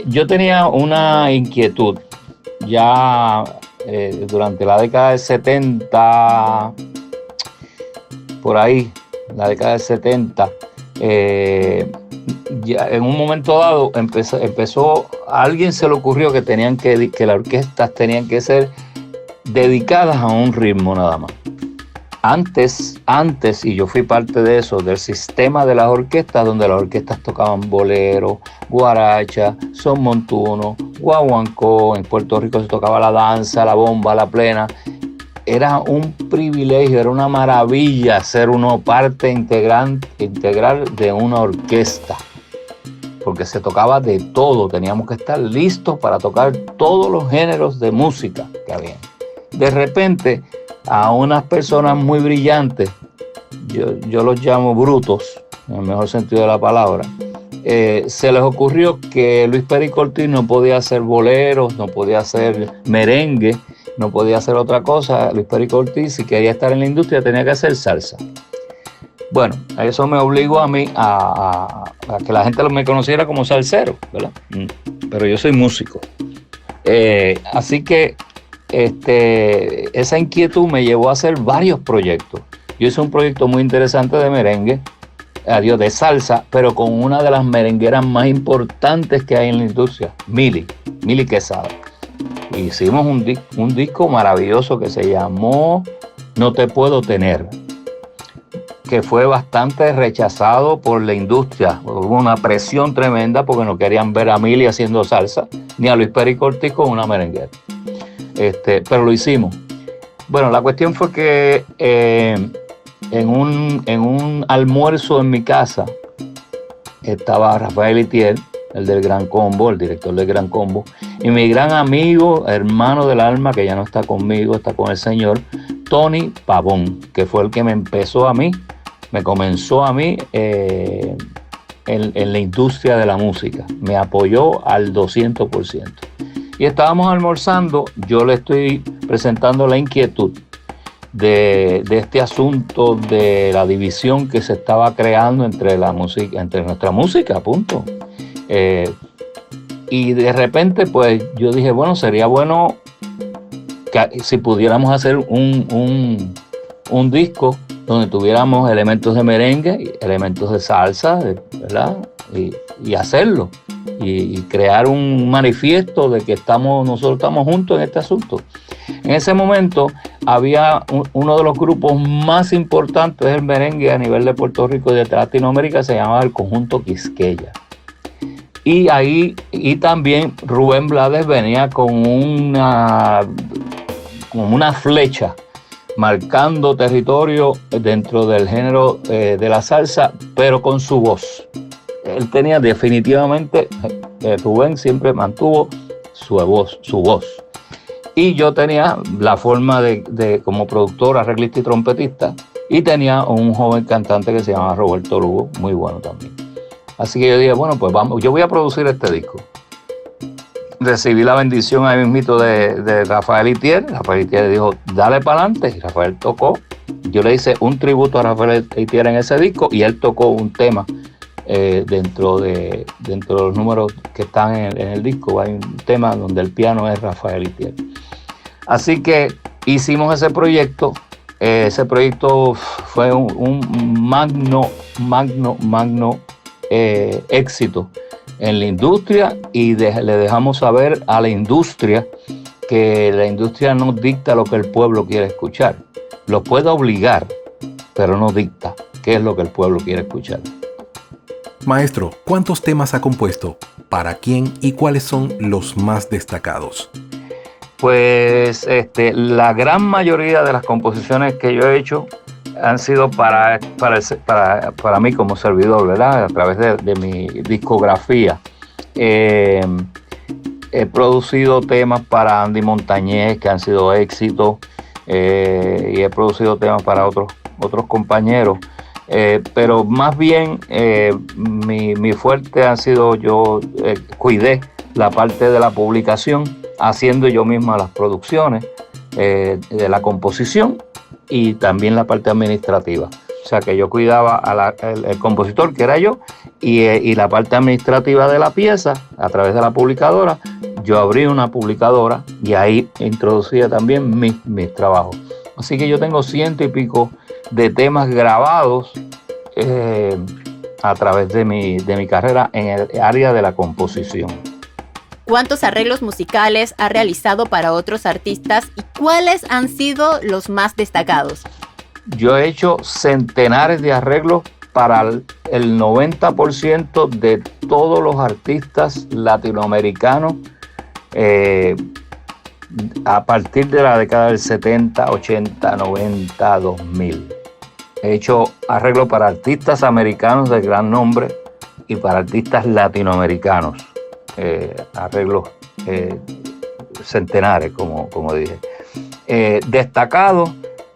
Yo tenía una inquietud ya durante la década del 70, por ahí, la década del 70, ya en un momento dado empezó, a alguien se le ocurrió que las orquestas tenían que ser dedicadas a un ritmo nada más. Antes, y yo fui parte de eso, del sistema de las orquestas, donde las orquestas tocaban bolero, guaracha, son montuno, guaguancó, en Puerto Rico se tocaba la danza, la bomba, la plena. Era un privilegio, era una maravilla ser uno parte integral de una orquesta, porque se tocaba de todo, teníamos que estar listos para tocar todos los géneros de música que había. De repente, a unas personas muy brillantes, yo los llamo brutos, en el mejor sentido de la palabra, se les ocurrió que Luis Perico Ortiz no podía hacer boleros, no podía hacer merengue, no podía hacer otra cosa. Luis Perico Ortiz, si quería estar en la industria, tenía que hacer salsa. Bueno, eso me obligó a mí a que la gente me conociera como salsero, ¿verdad? Pero yo soy músico. Así que esa inquietud me llevó a hacer varios proyectos. Yo hice un proyecto muy interesante de merengue, de salsa, pero con una de las merengueras más importantes que hay en la industria, Mili Quesada. Hicimos un disco maravilloso que se llamó No Te Puedo Tener, que fue bastante rechazado por la industria. Hubo una presión tremenda porque no querían ver a Mili haciendo salsa, ni a Luis Perico Ortiz con una merenguera. Pero lo hicimos. Bueno, la cuestión fue que en un almuerzo en mi casa estaba Rafael Itier, el del Gran Combo, el director del Gran Combo, y mi gran amigo, hermano del alma, que ya no está conmigo, está con el Señor, Tony Pavón, que fue el que me comenzó a mí en la industria de la música. Me apoyó al 200%. Y estábamos almorzando, yo le estoy presentando la inquietud de este asunto de la división que se estaba creando entre nuestra música, punto. Y de repente, pues yo dije, bueno, sería bueno que si pudiéramos hacer un disco donde tuviéramos elementos de merengue, elementos de salsa, ¿verdad? Y hacerlo. Y crear un manifiesto de que nosotros estamos juntos en este asunto. En ese momento había uno de los grupos más importantes del merengue a nivel de Puerto Rico y de Latinoamérica, se llamaba el Conjunto Quisqueya. Y también Rubén Blades venía con una flecha marcando territorio dentro del género de la salsa, pero con su voz. Él tenía definitivamente, Rubén siempre mantuvo su voz. Y yo tenía la forma de como productor, arreglista y trompetista, y tenía un joven cantante que se llamaba Roberto Lugo, muy bueno también. Así que yo dije, bueno, pues vamos, yo voy a producir este disco. Recibí la bendición ahí mismito de Rafael Itier. Rafael Itier dijo, dale para adelante. Y Rafael tocó. Yo le hice un tributo a Rafael Itier en ese disco y él tocó un tema dentro de los números que están en el disco. Hay un tema donde el piano es Rafael Itier. Así que hicimos ese proyecto. Ese proyecto fue un magno éxito en la industria, y le dejamos saber a la industria que la industria no dicta lo que el pueblo quiere escuchar. Lo puede obligar, pero no dicta qué es lo que el pueblo quiere escuchar.
Maestro, ¿cuántos temas ha compuesto? ¿Para quién? ¿Y cuáles son los más destacados?
Pues la gran mayoría de las composiciones que yo he hecho han sido para mí como servidor, ¿verdad? A través de mi discografía. He producido temas para Andy Montañez que han sido éxitos, y he producido temas para otros compañeros. Pero más bien mi fuerte ha sido, yo cuidé la parte de la publicación, haciendo yo misma las producciones de la composición y también la parte administrativa. O sea que yo cuidaba el compositor, que era yo, y la parte administrativa de la pieza a través de la publicadora. Yo abrí una publicadora y ahí introducía también mis trabajos. Así que yo tengo 100 y pico de temas grabados a través de mi carrera en el área de la composición.
¿Cuántos arreglos musicales ha realizado para otros artistas y cuáles han sido los más destacados?
Yo he hecho centenares de arreglos para el 90% de todos los artistas latinoamericanos a partir de la década del 70, 80, 90, 2000. He hecho arreglos para artistas americanos de gran nombre y para artistas latinoamericanos. Arreglos centenares, como dije. Destacados,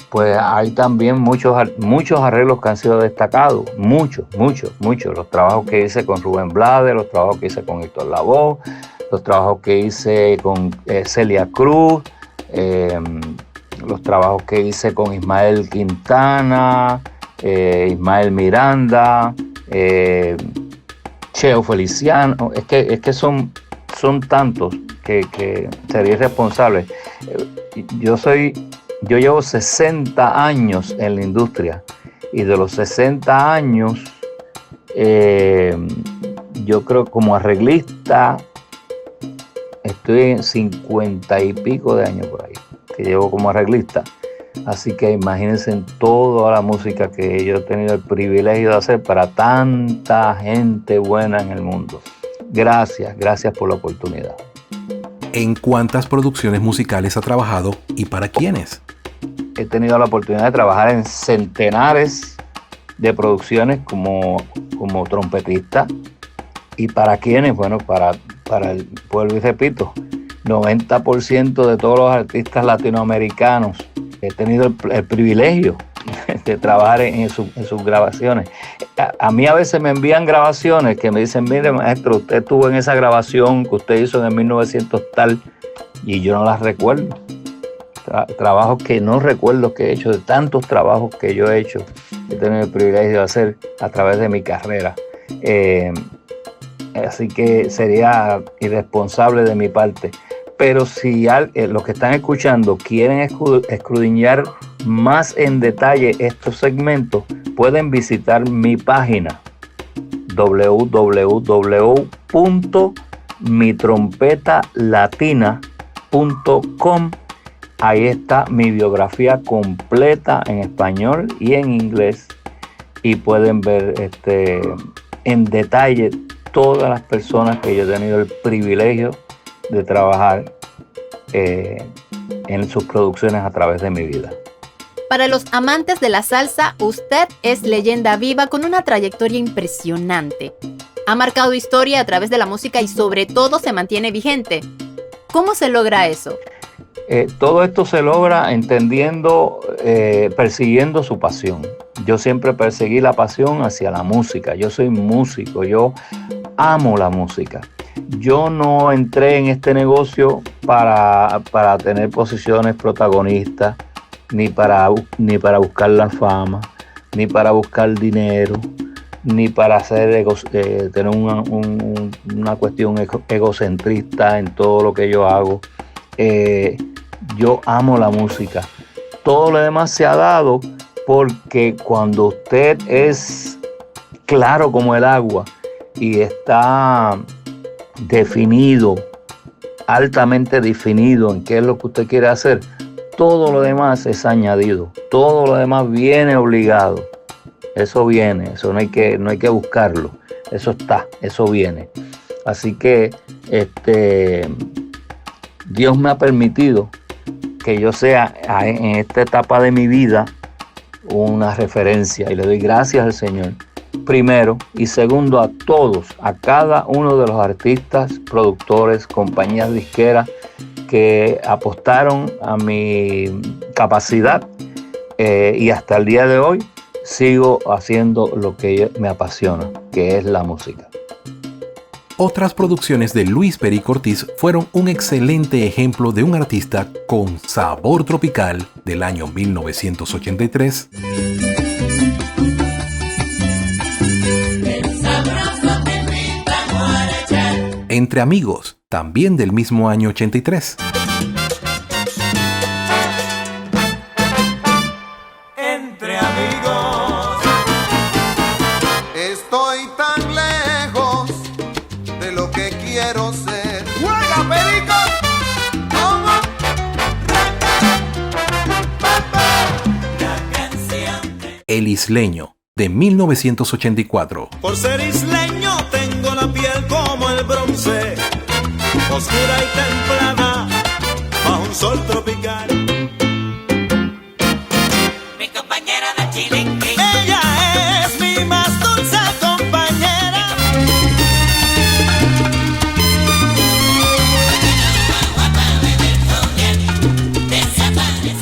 pues hay también muchos arreglos que han sido destacados, muchos. Los trabajos que hice con Rubén Blades, los trabajos que hice con Héctor Lavoe, los trabajos que hice con Celia Cruz, los trabajos que hice con Ismael Quintana, Ismael Miranda, Cheo Feliciano. Es que son tantos que sería irresponsable. Yo llevo 60 años en la industria, y de los 60 años yo creo como arreglista estoy en 50 y pico de años por ahí que llevo como arreglista. Así que imagínense en toda la música que yo he tenido el privilegio de hacer para tanta gente buena en el mundo. Gracias por la oportunidad.
¿En cuántas producciones musicales ha trabajado y para quiénes?
He tenido la oportunidad de trabajar en centenares de producciones como trompetista. ¿Y para quiénes? Bueno, para el pueblo, y repito, 90% de todos los artistas latinoamericanos. He tenido el privilegio de trabajar en sus grabaciones. A mí a veces me envían grabaciones que me dicen, mire maestro, usted estuvo en esa grabación que usted hizo en el 1900 tal, y yo no las recuerdo. Trabajos que no recuerdo que he hecho, de tantos trabajos que yo he hecho, he tenido el privilegio de hacer a través de mi carrera. Así que sería irresponsable de mi parte. Pero si los que están escuchando quieren escudriñar más en detalle estos segmentos, pueden visitar mi página www.mitrompetalatina.com. Ahí está mi biografía completa en español y en inglés, y pueden ver en detalle todas las personas que yo he tenido el privilegio de trabajar en sus producciones a través de mi vida.
Para los amantes de la salsa, usted es leyenda viva con una trayectoria impresionante. Ha marcado historia a través de la música y sobre todo se mantiene vigente. ¿Cómo se logra eso?
Todo esto se logra entendiendo, persiguiendo su pasión. Yo siempre perseguí la pasión hacia la música. Yo soy músico, yo amo la música. Yo no entré en este negocio para tener posiciones protagonistas, ni para buscar la fama, ni para buscar dinero, ni para tener una cuestión egocentrista en todo lo que yo hago. Yo amo la música. Todo lo demás se ha dado porque cuando usted es claro como el agua y está definido, altamente definido en qué es lo que usted quiere hacer, todo lo demás es añadido, todo lo demás viene obligado. Eso viene, eso no hay que buscarlo, eso está, eso viene. Así que Dios me ha permitido que yo sea en esta etapa de mi vida una referencia y le doy gracias al Señor. Primero y segundo a todos, a cada uno de los artistas, productores, compañías disqueras que apostaron a mi capacidad y hasta el día de hoy sigo haciendo lo que me apasiona, que es la música.
Otras producciones de Luis Perico Ortiz fueron un excelente ejemplo de un artista con sabor tropical del año 1983. Entre amigos, también del mismo año 83.
Entre amigos, estoy tan lejos de lo que quiero ser. ¡Juega, Perico! ¿Cómo?
El Isleño, de 1984.
Por ser isleño tengo la piel como el bronce, oscura y templada, bajo un sol tropical.
Mi compañera de chilenque.
Ella es mi más dulce compañera.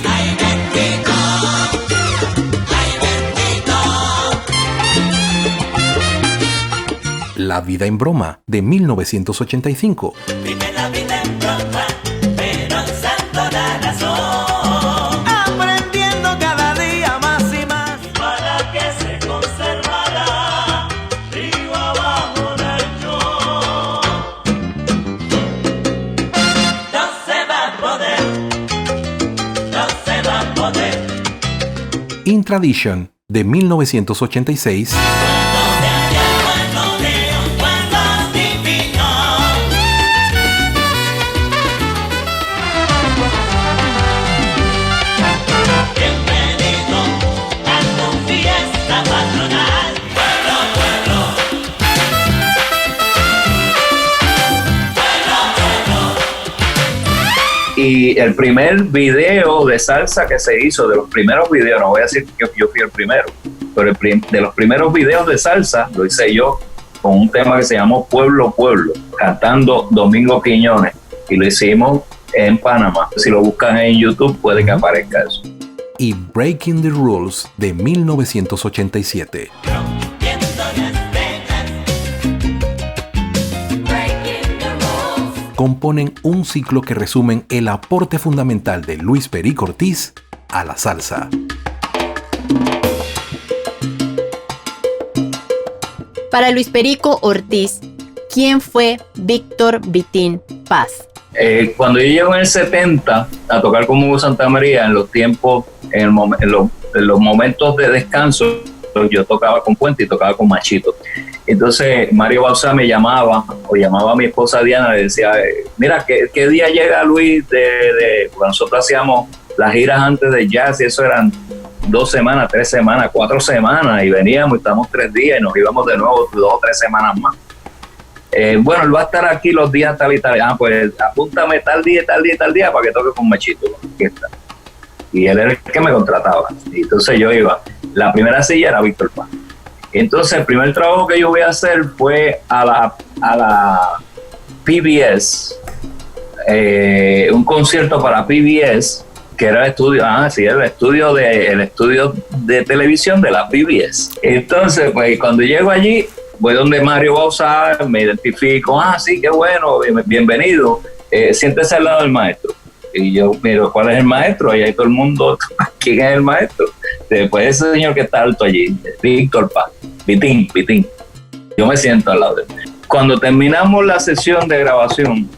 Ay, bendito, ay, bendito.
La vida en broma, de 1985.
Vive la vida en broma, pero usando la razón.
Aprendiendo cada día más y más.
Para que se conservara río abajo del show. No se va a poder, no se va a poder.
In Tradition, de 1986.
Y el primer video de salsa que se hizo, de los primeros videos, no voy a decir que yo fui el primero, pero de los primeros videos de salsa lo hice yo con un tema que se llamó Pueblo, Pueblo, cantando Domingo Quiñones, y lo hicimos en Panamá. Si lo buscan en YouTube puede que aparezca eso.
Y Breaking the Rules, de 1987. Componen un ciclo que resumen el aporte fundamental de Luis Perico Ortiz a la salsa.
Para Luis Perico Ortiz, ¿quién fue Víctor Vitín Paz?
Cuando yo llego en el 70 a tocar con Hugo Santamaría, en los tiempos, en los momentos de descanso, yo tocaba con Puente y tocaba con Machito. Entonces Mario Bauzá me llamaba, o llamaba a mi esposa Diana, y decía, mira, ¿qué día llega Luis? Porque nosotros hacíamos las giras antes de jazz y eso eran 2 semanas, 3 semanas, 4 semanas, y veníamos y estábamos 3 días y nos íbamos de nuevo 2 o 3 semanas más. Bueno, él va a estar aquí los días tal y tal. Pues apúntame tal día, tal día, tal día para que toque con Machito, con la orquesta. y él era el que me contrataba. Y entonces yo iba. La primera silla era Víctor Paz. Entonces el primer trabajo que yo voy a hacer fue a la PBS, un concierto para PBS, que era el estudio, el estudio de televisión de la PBS. Entonces, pues cuando llego allí, voy donde Mario Bauzá, me identifico, sí, qué bueno, bienvenido, siéntese al lado del maestro. Y yo miro, ¿cuál es el maestro? Y ahí todo el mundo, ¿quién es el maestro? Después ese señor que está alto allí, Víctor Paz, Vitín. Yo me siento al lado de él. Cuando terminamos la sesión de grabación,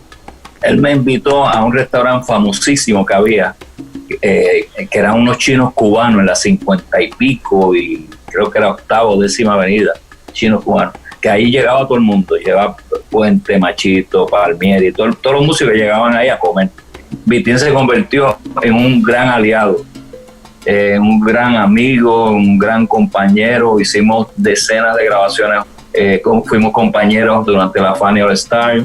él me invitó a un restaurante famosísimo que había, que eran unos chinos cubanos en la 50 y pico, y creo que era 8ª, 10ª avenida, chinos cubanos, que ahí llegaba todo el mundo, llegaba Puente, Machito, Palmieri, todos los músicos llegaban ahí a comer. Vitín se convirtió en un gran aliado, un gran amigo, un gran compañero. Hicimos decenas de grabaciones, fuimos compañeros durante la Fanny All Star.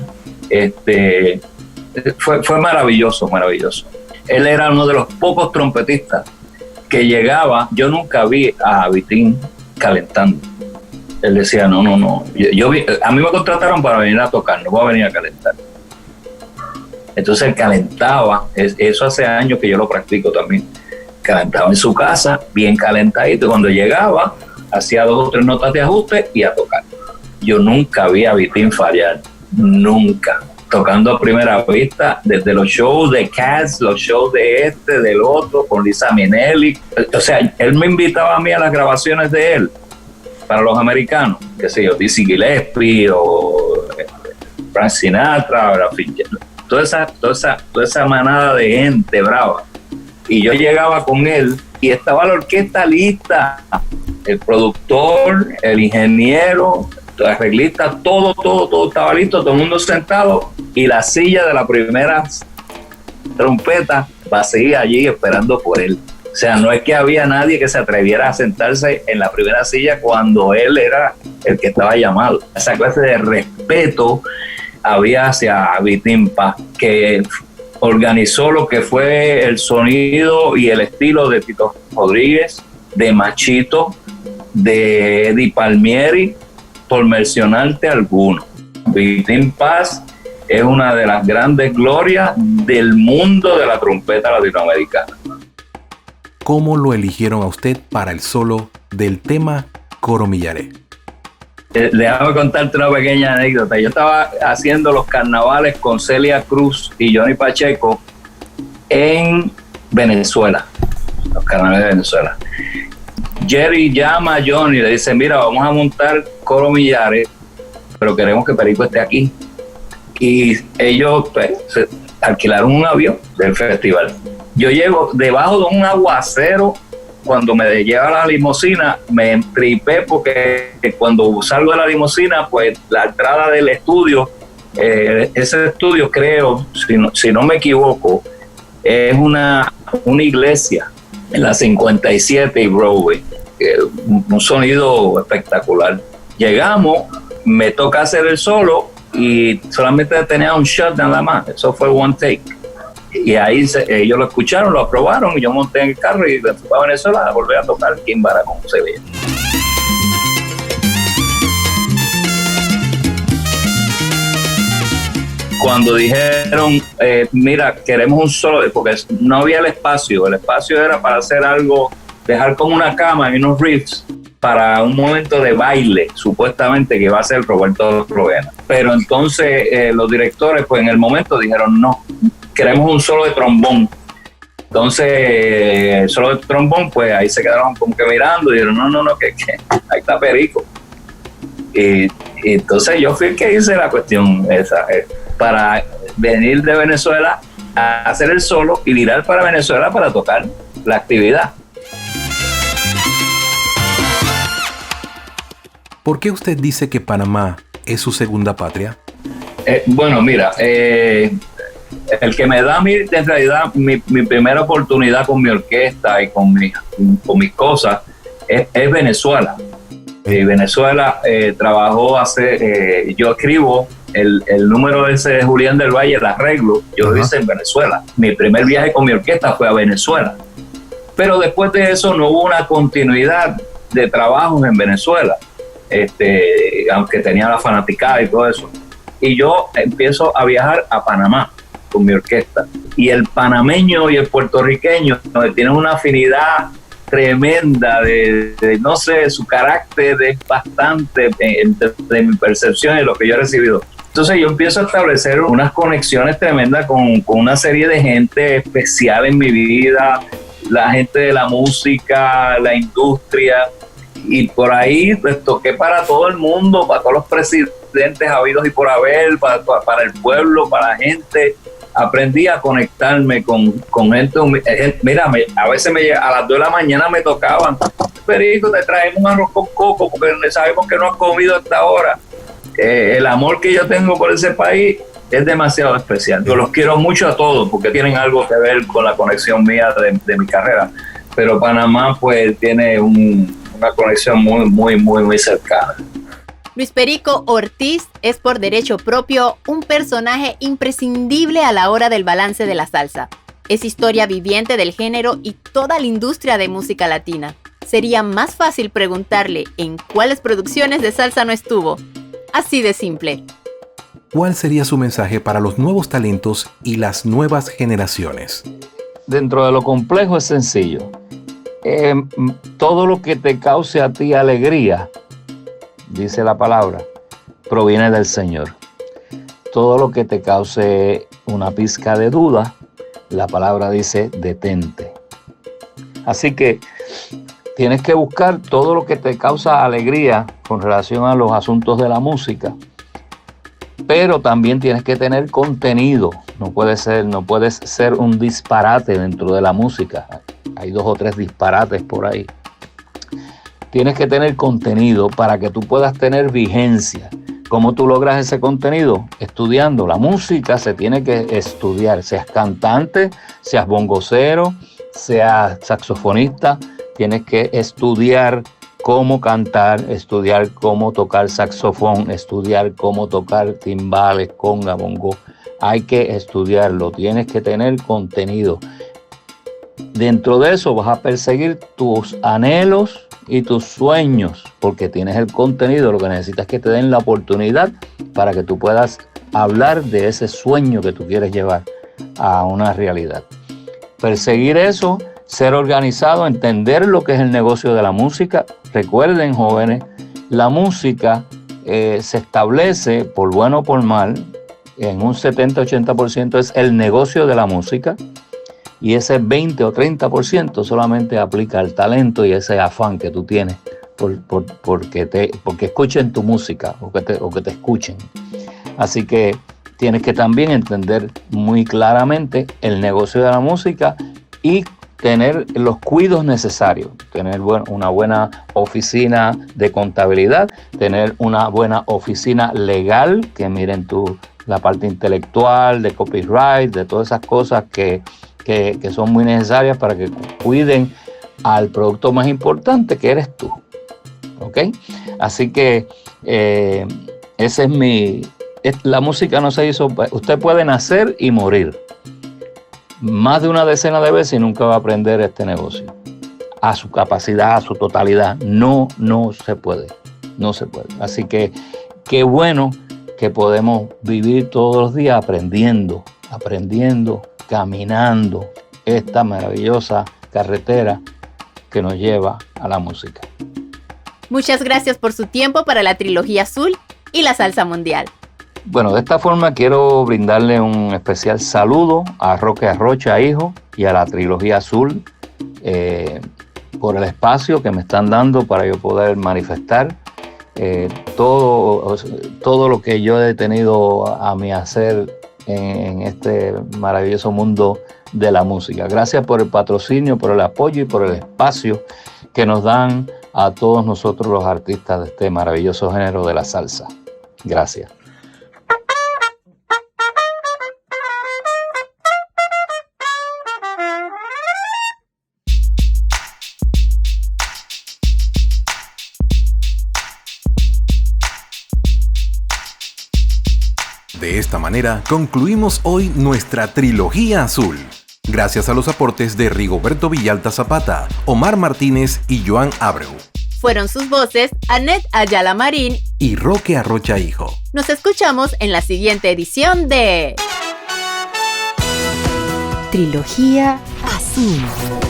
Fue maravilloso. Él era uno de los pocos trompetistas que llegaba. Yo nunca vi a Vitín calentando. Él decía, no. A mí me contrataron para venir a tocar, no voy a venir a calentar. Entonces él calentaba, eso hace años que yo lo practico también. Calentaba en su casa, bien calentadito, y cuando llegaba, hacía 2 o 3 notas de ajuste y a tocar. Yo nunca vi a Vitín fallar, nunca. Tocando a primera vista, desde los shows de Cats, los shows de del otro, con Lisa Minnelli. O sea, él me invitaba a mí a las grabaciones de él, para los americanos, qué sé yo, Dizzy Gillespie, o Frank Sinatra, o toda esa manada de gente brava. Y yo llegaba con él y estaba la orquesta lista, el productor, el ingeniero, el arreglista, todo estaba listo, todo el mundo sentado, y la silla de la primera trompeta vacía allí esperando por él. O sea, no es que había nadie que se atreviera a sentarse en la primera silla cuando él era el que estaba llamado. Esa clase de respeto había hacia Vitín Paz, que organizó lo que fue el sonido y el estilo de Tito Rodríguez, de Machito, de Eddie Palmieri, por mencionarte alguno. Vitín Paz es una de las grandes glorias del mundo de la trompeta latinoamericana.
¿Cómo lo eligieron a usted para el solo del tema Coro Millaré?
Déjame contarte una pequeña anécdota. Yo estaba haciendo los carnavales con Celia Cruz y Johnny Pacheco en Venezuela, los carnavales de Venezuela. Jerry llama a Johnny y le dice, mira, vamos a montar Coro Millaré, pero queremos que Perico esté aquí. Y ellos pues, alquilaron un avión del festival. Yo llego debajo de un aguacero. Cuando me lleva la limusina, me entripé porque cuando salgo de la limusina, pues la entrada del estudio, ese estudio creo, si no me equivoco, es una iglesia en la 57 y Broadway. Un sonido espectacular. Llegamos, me toca hacer el solo y solamente tenía un shot nada más. Eso fue one take. Y ahí ellos lo escucharon, lo aprobaron, y yo monté en el carro y me fui a Venezuela a volver a tocar Quimbara con Sevilla. Cuando dijeron, mira, queremos un solo, porque no había el espacio era para hacer algo, dejar como una cama y unos riffs para un momento de baile, supuestamente que iba a ser Roberto Roena. Pero entonces los directores, pues en el momento dijeron, no, queremos un solo de trombón. Entonces, solo de trombón, pues ahí se quedaron como que mirando y dijeron, no, que ahí está Perico. Y entonces yo fui el que hice la cuestión esa, para venir de Venezuela a hacer el solo y virar para Venezuela para tocar la actividad.
¿Por qué usted dice que Panamá es su segunda patria?
Bueno, mira, el que me da en realidad mi primera oportunidad con mi orquesta y con mis cosas es Venezuela. Y Venezuela trabajó yo escribo el número ese de Julián del Valle, el arreglo, yo lo hice en Venezuela. Mi primer viaje con mi orquesta fue a Venezuela. Pero después de eso no hubo una continuidad de trabajos en Venezuela, aunque tenía la fanaticada y todo eso. Y yo empiezo a viajar a Panamá con mi orquesta. Y el panameño y el puertorriqueño tienen una afinidad tremenda no sé, su carácter es bastante de mi percepción y de lo que yo he recibido. Entonces yo empiezo a establecer unas conexiones tremendas con una serie de gente especial en mi vida, la gente de la música, la industria, y por ahí pues toqué para todo el mundo, para todos los presidentes habidos y por haber, para el pueblo, para la gente. Aprendí a conectarme con gente. Mira, a veces a las 2 de la mañana me tocaban: Perico, te traemos un arroz con coco porque sabemos que no has comido hasta ahora. El amor que yo tengo por ese país es demasiado especial. Yo los quiero mucho a todos porque tienen algo que ver con la conexión mía de mi carrera. Pero Panamá pues tiene una conexión muy, muy, muy, muy cercana.
Luis Perico Ortiz es por derecho propio un personaje imprescindible a la hora del balance de la salsa. Es historia viviente del género y toda la industria de música latina. Sería más fácil preguntarle en cuáles producciones de salsa no estuvo. Así de simple.
¿Cuál sería su mensaje para los nuevos talentos y las nuevas generaciones?
Dentro de lo complejo es sencillo. Todo lo que te cause a ti alegría, dice la palabra, proviene del Señor. Todo lo que te cause una pizca de duda, la palabra dice detente. Así que tienes que buscar todo lo que te causa alegría con relación a los asuntos de la música, pero también tienes que tener contenido. No puedes ser un disparate dentro de la música. Hay 2 o 3 disparates por ahí. Tienes que tener contenido para que tú puedas tener vigencia. ¿Cómo tú logras ese contenido? Estudiando. La música se tiene que estudiar. Seas cantante, seas bongocero, seas saxofonista, tienes que estudiar cómo cantar, estudiar cómo tocar saxofón, estudiar cómo tocar timbales, conga, bongo. Hay que estudiarlo. Tienes que tener contenido. Dentro de eso vas a perseguir tus anhelos y tus sueños, porque tienes el contenido. Lo que necesitas es que te den la oportunidad para que tú puedas hablar de ese sueño que tú quieres llevar a una realidad. Perseguir eso, ser organizado, entender lo que es el negocio de la música. Recuerden, jóvenes, la música se establece, por bueno o por mal, en un 70-80% es el negocio de la música, y ese 20 o 30% solamente aplica al talento y ese afán que tú tienes porque escuchen tu música o que te escuchen. Así que tienes que también entender muy claramente el negocio de la música y tener los cuidados necesarios, tener una buena oficina de contabilidad, tener una buena oficina legal que miren la parte intelectual, de copyright, de todas esas cosas que son muy necesarias para que cuiden al producto más importante, que eres tú. ¿Ok? Así que ese es la música no se hizo. Usted puede nacer y morir más de una decena de veces y nunca va a aprender este negocio a su capacidad, a su totalidad. No se puede. No se puede. Así que qué bueno que podemos vivir todos los días aprendiendo, caminando esta maravillosa carretera que nos lleva a la música.
Muchas gracias por su tiempo para la Trilogía Azul y la Salsa Mundial.
Bueno, de esta forma quiero brindarle un especial saludo a Roque Arrocha, hijo, y a la Trilogía Azul por el espacio que me están dando para yo poder manifestar todo lo que yo he tenido a mi hacer en este maravilloso mundo de la música. Gracias por el patrocinio, por el apoyo y por el espacio que nos dan a todos nosotros los artistas de este maravilloso género de la salsa. Gracias.
De esta manera concluimos hoy nuestra Trilogía Azul. gracias a los aportes de Rigoberto Villalta Zapata, Omar Martínez y Joan Abreu.
Fueron sus voces Annette Ayala Marín
y Roque Arrocha Hijo.
Nos escuchamos en la siguiente edición de Trilogía Azul.